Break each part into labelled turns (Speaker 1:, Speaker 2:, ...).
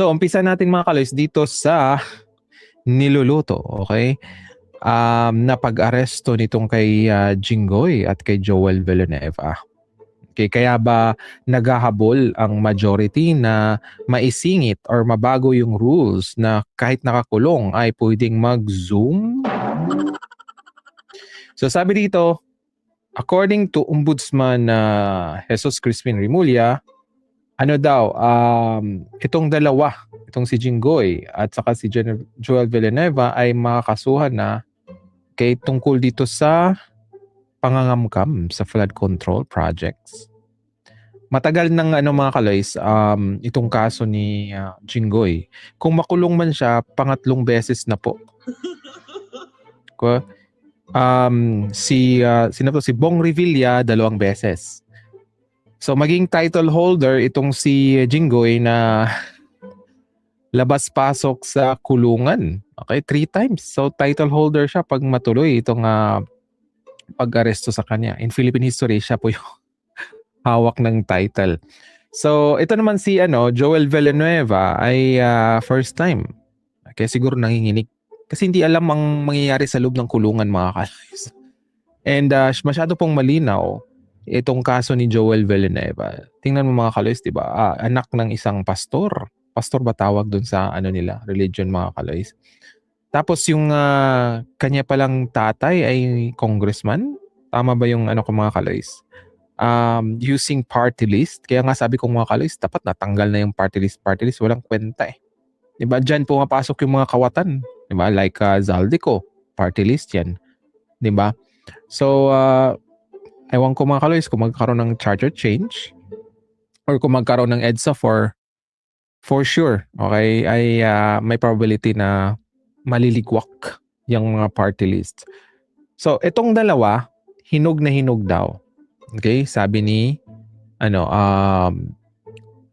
Speaker 1: So, umpisa natin mga kaloys dito sa niluluto, okay? Na pag-aresto nitong kay Jinggoy at kay Joel Villanueva. Okay, kaya ba naghahabol ang majority na maisingit or mabago yung rules na kahit nakakulong ay pwedeng mag-Zoom? So sabi dito, according to Ombudsman Jesus Crispin Remulla, ano daw, itong dalawa, itong si Jinggoy at saka si Joel Villanueva ay makakasuhan na tungkol dito sa pangangamkam sa flood control projects. Matagal nang mga kaloys, itong kaso ni Jinggoy. Kung makulong man siya, pangatlong beses na po. Si Bong Revilla, 2 beses. So maging title holder itong si Jinggoy na labas-pasok sa kulungan. Okay, 3 times. So title holder siya pag matuloy itong pag-aresto sa kanya. In Philippine history, siya po yung hawak ng title. So ito naman si Joel Villanueva ay first time. Kaya siguro nanginginig. Kasi hindi alam ang mangyayari sa loob ng kulungan, mga kaloys. And masyado pong malinaw itong kaso ni Joel Villanueva. Tingnan mo mga kaloys, di ba? Anak ng isang pastor. Pastor ba tawag dun sa nila? Religion, mga kaloys. Tapos yung kanya palang tatay ay congressman. Tama ba yung ko, mga kaloys? Using party list. Kaya nga sabi ko, mga kaloys, dapat natanggal na yung party list. Party list, walang kwenta eh. Diba? Diyan pumapasok yung mga kawatan. Diba? Like Zaldico. Party list yan. Diba? So, ewan ko mga kaloys kung magkaroon ng charter change or kung magkaroon ng EDSA for sure, okay, ay may probability na maliligwak yung mga party list. So, itong dalawa, hinog na hinog daw. Okay? Sabi ni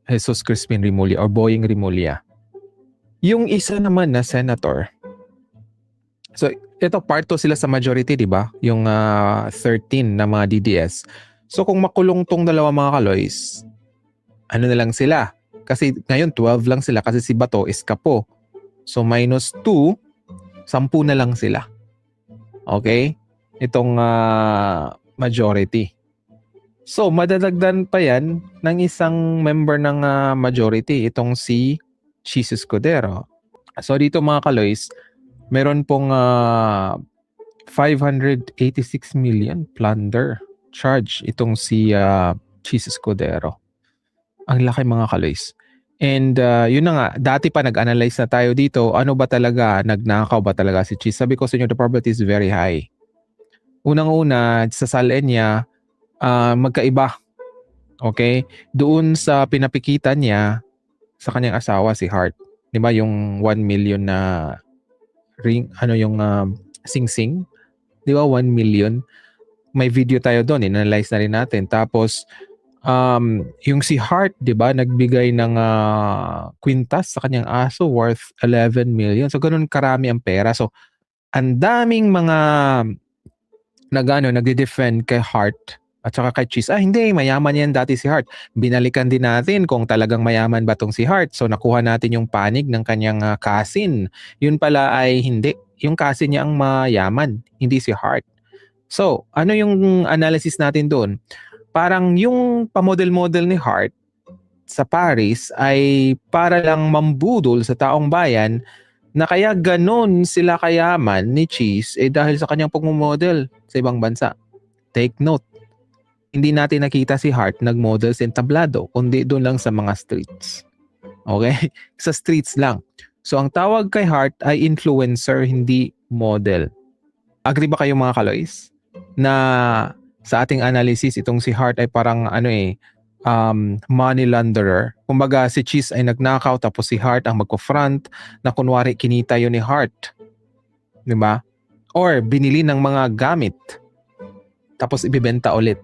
Speaker 1: Jesus Crispin Remulla or Boying Remulla. Yung isa naman na senator, so ito part 2 sila sa majority, di ba? Yung 13 na mga DDS. So kung makulong tong dalawa, mga kaloys, na lang sila? Kasi ngayon 12 lang sila kasi si Bato is kapo. So minus 2, 10 na lang sila. Okay? Itong majority. So madadagdan pa yan ng isang member ng majority, itong si Chis Escudero. So dito, mga kaloys, meron pong 586 million plunder charge itong si Chis Escudero. Ang laki, mga kaloys. And yun na nga, dati pa nag-analyze na tayo dito, ano ba talaga, nagnakaw ba talaga si Chis? Sabi ko sa inyo, the probability is very high. Unang-una, sa salin niya, magkaiba. Okay? Doon sa pinapikitan niya sa kanyang asawa, si Hart. Di ba yung 1 million na ring, yung sing-sing? Di ba 1 million? May video tayo doon, in-analyze na rin natin. Tapos, yung si Hart, di ba, nagbigay ng kwintas sa kanyang aso worth 11 million. So, ganun karami ang pera. So, ang daming mga nagde-defend kay Hart at saka kay Chis. Hindi, mayaman yan dati si Hart. Binalikan din natin kung talagang mayaman ba tong si Hart. So, nakuha natin yung panig ng kanyang cousin. Yun pala ay hindi. Yung cousin niya ang mayaman, hindi si Hart. So, ano yung analysis natin doon? Parang yung pamodel-model ni Hart sa Paris ay para lang mambudol sa taong bayan na kaya ganon sila kayaman ni Chis dahil sa kanyang pagmumodel sa ibang bansa. Take note. Hindi natin nakita si Hart nag-model sa entablado, kundi doon lang sa mga streets. Okay? Sa streets lang. So, ang tawag kay Hart ay influencer, hindi model. Agree ba kayo, mga kaloys? Na sa ating analysis, itong si Hart ay parang money launderer. Kumbaga, si Chis ay nagnakaw tapos si Hart ang magko-front na kunwari kinita yun ni Hart. Diba? Or binili ng mga gamit tapos ibibenta ulit.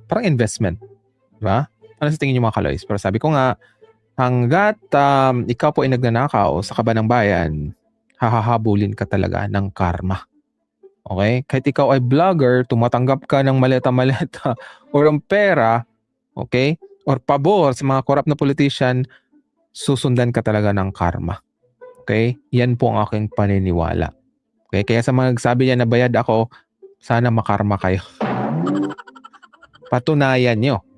Speaker 1: Parang investment. Diba? Ano sa tingin niyo, mga kaloys? Pero sabi ko nga, hanggat ikaw po ay nagnanakaw sa kaban ng bayan, hahahabulin ka talaga ng karma. Okay? Kahit ikaw ay vlogger, tumatanggap ka ng maleta-maleta or ang pera, okay? Or pabor sa mga corrupt na politician, susundan ka talaga ng karma. Okay? Yan po ang aking paniniwala. Okay? Kaya sa mga nagsabi niyan na bayad ako, sana makarma kayo. Patunayan nyo